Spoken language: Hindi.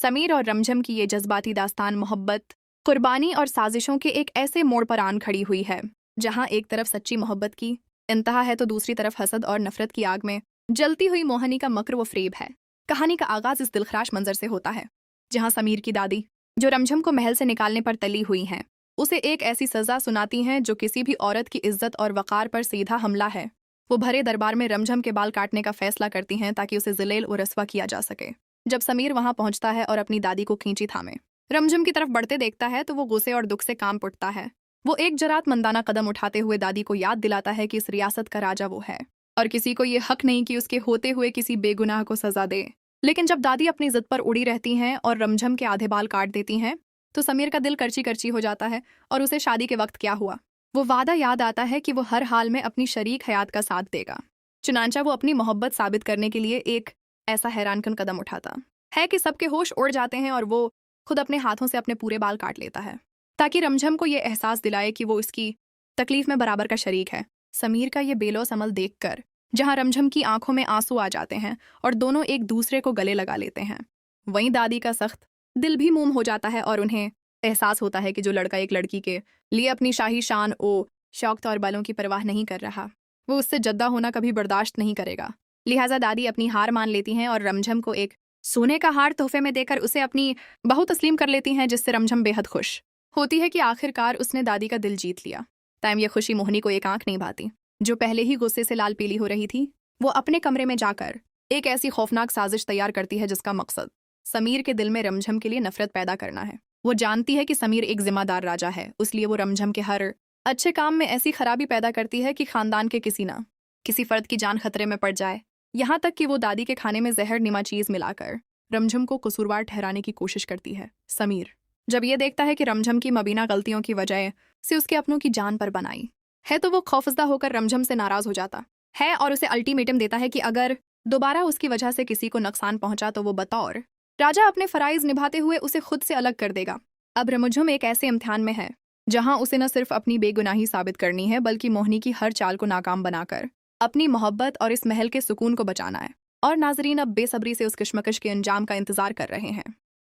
समीर और रमझम की ये जज्बाती दास्तान मोहब्बत, कुर्बानी और साजिशों के एक ऐसे मोड़ पर आन खड़ी हुई है जहां एक तरफ सच्ची मोहब्बत की इंतहा है तो दूसरी तरफ हसद और नफरत की आग में जलती हुई मोहनी का मक्र व फ्रेब है। कहानी का आगाज इस दिलखराश मंजर से होता है जहां समीर की दादी, जो रमझम को महल से निकालने पर तली हुई हैं, उसे एक ऐसी सजा सुनाती हैं जो किसी भी औरत की इज्जत और वक़ार पर सीधा हमला है। वो भरे दरबार में रमझम के बाल काटने का फैसला करती हैं ताकि उसे ज़लील और रस्वा किया जा सके। जब समीर वहां पहुंचता है और अपनी दादी को खींची थामे रमझम की तरफ बढ़ते देखता है तो वो गुस्से और दुख से काम उठता है। वो एक जरातमंदाना कदम उठाते हुए दादी को याद दिलाता है कि इस रियासत का राजा वो है और किसी को ये हक नहीं कि उसके होते हुए किसी बेगुनाह को सजा दे। लेकिन जब दादी अपनी जिद पर उड़ी रहती हैं और रमझम के आधे बाल काट देती हैं तो समीर का दिल करची करची हो जाता है और उसे शादी के वक्त क्या हुआ वो वादा याद आता है कि वो हर हाल में अपनी शरीक हयात का साथ देगा। चुनांचा वो अपनी मोहब्बत साबित करने के लिए एक ऐसा हैरानकुन कदम उठाता है कि सबके होश उड़ जाते हैं और वो खुद अपने हाथों से अपने पूरे बाल काट लेता है ताकि रमझम को ये एहसास दिलाए कि वो इसकी तकलीफ में बराबर का शरीक है। समीर का ये बेलोस अमल देखकर जहां रमझम की आंखों में आंसू आ जाते हैं और दोनों एक दूसरे को गले लगा लेते हैं, वहीं दादी का सख्त दिल भी मूम हो जाता है और उन्हें एहसास होता है कि जो लड़का एक लड़की के लिए अपनी शाही शान शौक और बालों की परवाह नहीं कर रहा, वो उससे जद्दा होना कभी बर्दाश्त नहीं करेगा। लिहाजा दादी अपनी हार मान लेती हैं और रमझम को एक सोने का हार तोहफे में देकर उसे अपनी बहू तस्लीम कर लेती हैं, जिससे रमझम बेहद खुश होती है कि आखिरकार उसने दादी का दिल जीत लिया। टाइम ये खुशी मोहनी को एक आंख नहीं भाती, जो पहले ही गुस्से से लाल पीली हो रही थी। वो अपने कमरे में जाकर एक ऐसी खौफनाक साजिश तैयार करती है जिसका मकसद समीर के दिल में रमझम के लिए नफरत पैदा करना है। वो जानती है कि समीर एक जिम्मेदार राजा है, इसलिए वो रमझम के हर अच्छे काम में ऐसी खराबी पैदा करती है कि खानदान के किसी फर्द की जान खतरे में पड़ जाए। यहाँ तक कि वो दादी के खाने में जहर निमा चीज मिलाकर रमझम को कसूरवार ठहराने की कोशिश करती है। समीर जब ये देखता है कि रमझम की मबीना गलतियों की वजह से उसके अपनों की जान पर बनाई है तो वो खौफजदा होकर रमझम से नाराज हो जाता है और उसे अल्टीमेटम देता है कि अगर दोबारा उसकी वजह से किसी को नुकसान पहुंचा तो वो बतौर राजा अपने फराइज निभाते हुए उसे खुद से अलग कर देगा। अब रमझम एक ऐसे इम्तिहान में है जहां उसे न सिर्फ अपनी बेगुनाही साबित करनी है बल्कि मोहनी की हर चाल को नाकाम बनाकर अपनी मोहब्बत और इस महल के सुकून को बचाना है। और नाजरीन अब बेसब्री से उस कश्मकश के अंजाम का इंतजार कर रहे हैं।